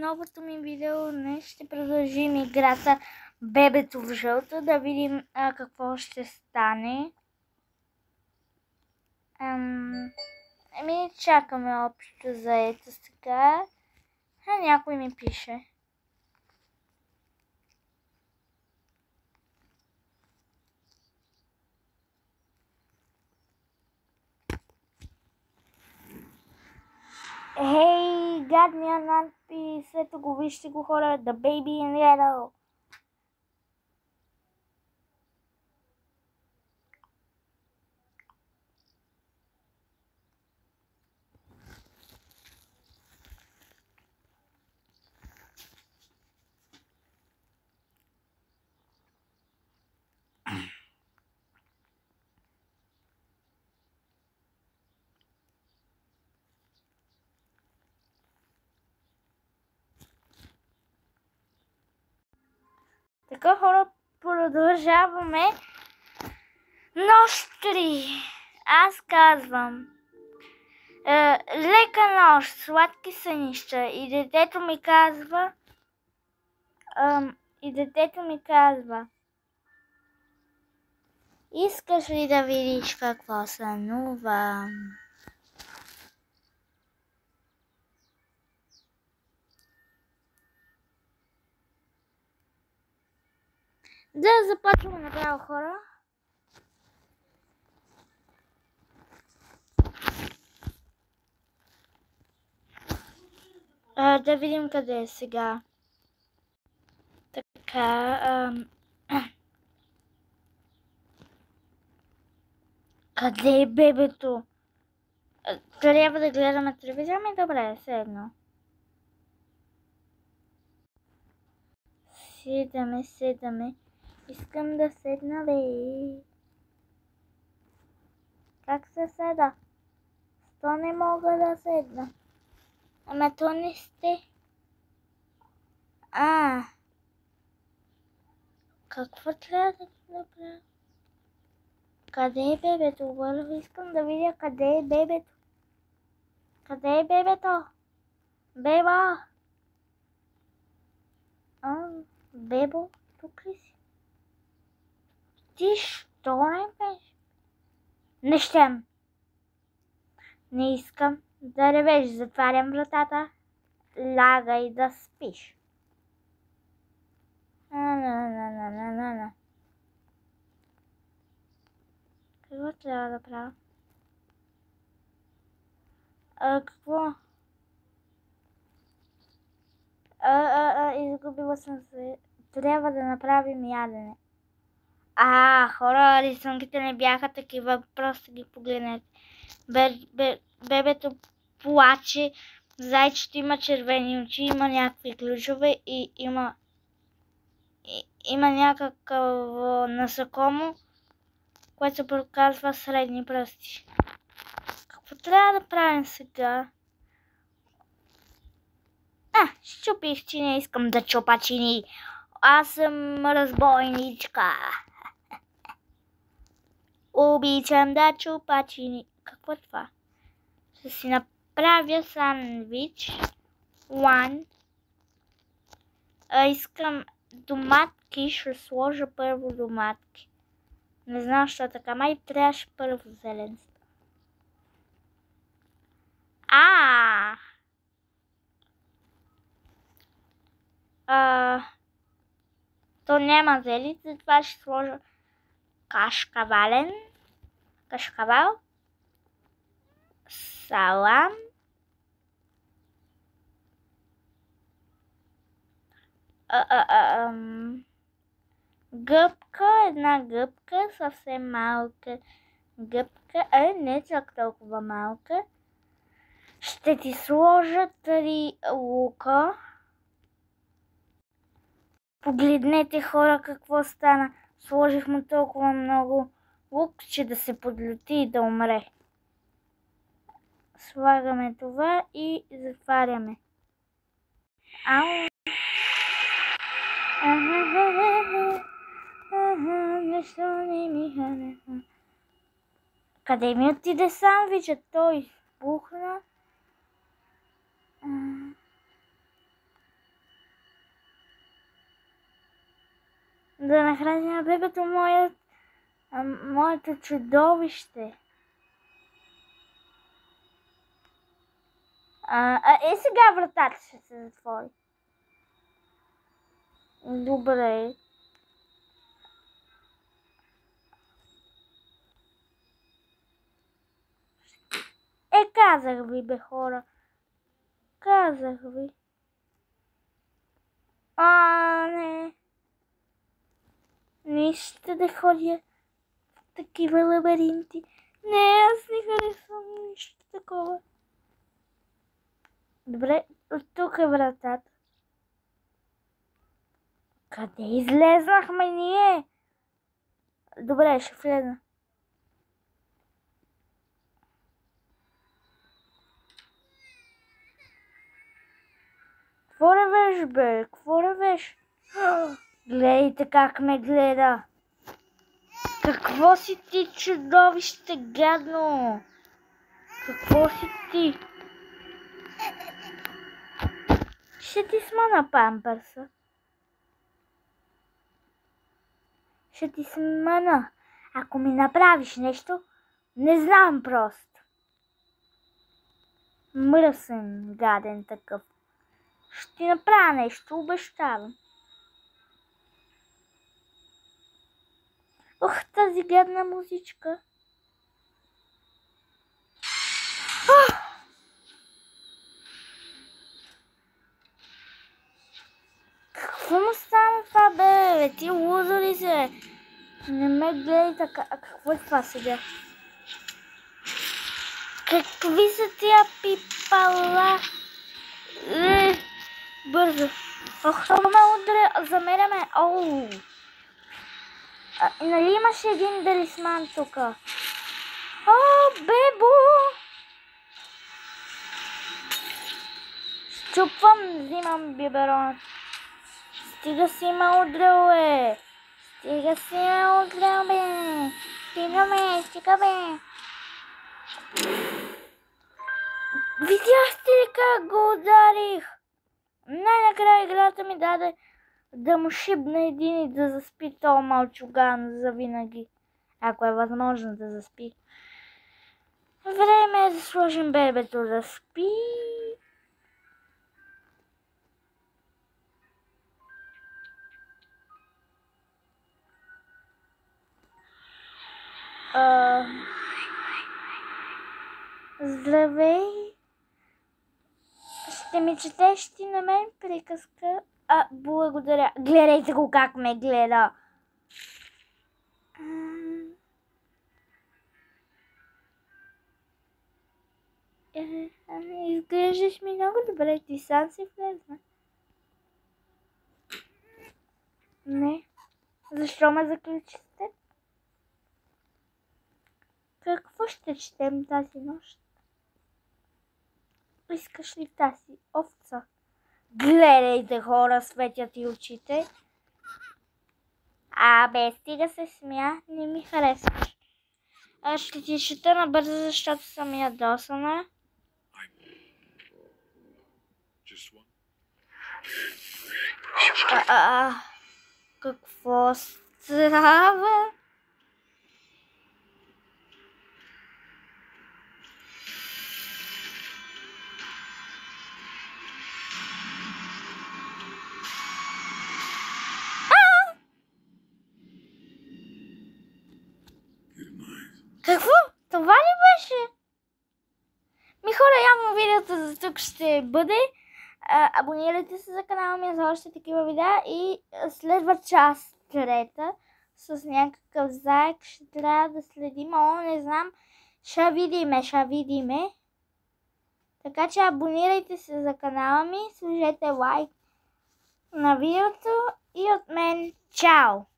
новото ми видео. Днес ще продължим играта Бебето в жълто, да видим какво ще стане. Чакаме общо заето сега. Някой ми пише. Хей, гадния надпис, ето го, вижте го хора, The Baby in Yellow. Така хора, продължаваме. Нощ 3. Аз казвам. Лека нощ, сладки сънища. И детето ми казва. Искаш ли да видиш какво сънувам? Да започваме направо хора. Да видим къде е сега. Така. Къде е бебето? Трябва да гледаме телевизия? Ами добре, все едно. Седаме. Искам да седна, бе. Как се седа? То не мога да седна. Ама то не сте. Какво трябва да направя? Къде е бебето? Първо искам да видя къде е бебето. Къде е бебето? Беба! Бебо, тук ли си? Ти що не ревеш? Не щем. Не искам да ревеш. Затварям вратата. Лягай да спиш. Какво трябва да правя? Какво? Изгубила съм се. Трябва да направим ядене. Хора, рисунките не бяха такива. Просто ги погледнете. Бебето плаче. Зайчето има червени очи, има някакви ключове и има някакво насекомо, което се проказва средни пръсти. Какво трябва да правим сега? Щупих чини, искам да чупа чини. Аз съм разбойничка. Обичам да чупа чини. Какво е това? Ще си направя сандвич. Искам доматки, ще сложа първо доматки. Не знам, що така. Май трябваше първо зеленство. То няма зели, затова ще сложа кашкавал, салам, една гъбка, съвсем малка гъбка, не чак толкова малка. Ще ти сложа 3 лука. Погледнете хора какво стана. Сложих му толкова много лук, че да се подлюти и да умре. Слагаме това и затваряме. Нещо не ми хареса. Къде ми отиде сандвичът? Той избухна. да нахраня бебето моето чудовище. Сега вратата ще се затвори. Добре. Казах ви, бе, хора. Казах ви. Не. Не искате да ходя в такива лабиринти. Не, аз не харесвам нищо такова. Добре, от тук е вратата. Къде излезнахме ние? Добре, ще влезна. Какво ревеш, бе? Какво ревеш? Гледайте как ме гледа. Какво си ти, чудовище гадно? Какво си ти? Ще ти смъна памперса. Ще ти смъна. Ако ми направиш нещо, не знам просто. Мръсен, гаден такъв. Ще ти направя нещо, обещавам. Ох, тази гадна музичка. Какво му стана това, бе? Ти лузо ли се? Не ме гледай така. Какво е това сега? Какви са тия пипала? Бързо. Ох, това ме удря. Замеря ме. Оу. Нали имаше един талисман тук? О, бебо! Щупвам, взимам биберон. Стига си ме удрял, бе. Стига си ме удрял, бе. Стига ме, стига, бе. Видяхте ли как го ударих? Най-накрая играта ми даде да му шибна един и да заспи този малчуган завинаги. Ако е възможно да заспи. Време е да сложим бебето да спи. Здравей! Ще ми четеш ти на мен приказка? Благодаря. Гледайте го как ме гледа. Изглеждаш ми много добре. Ти сам си влезна. Не. Защо ме заключи с теб? Какво ще четем тази нощ? Искаш ли тази овца? Гледайте, хора, светят и очите. Бе, стига се смя, не ми харесваш. Ще ти чета набързо, защото съм ядосана. Какво става? Какво? Това ли беше? Хора, явно видеото за тук ще бъде. Абонирайте се за канала ми за още такива видеа и следва част трета с някакъв заек. Ще трябва да следим, не знам. Ще видиме. Така че абонирайте се за канала ми, сложете лайк на видеото и от мен чао!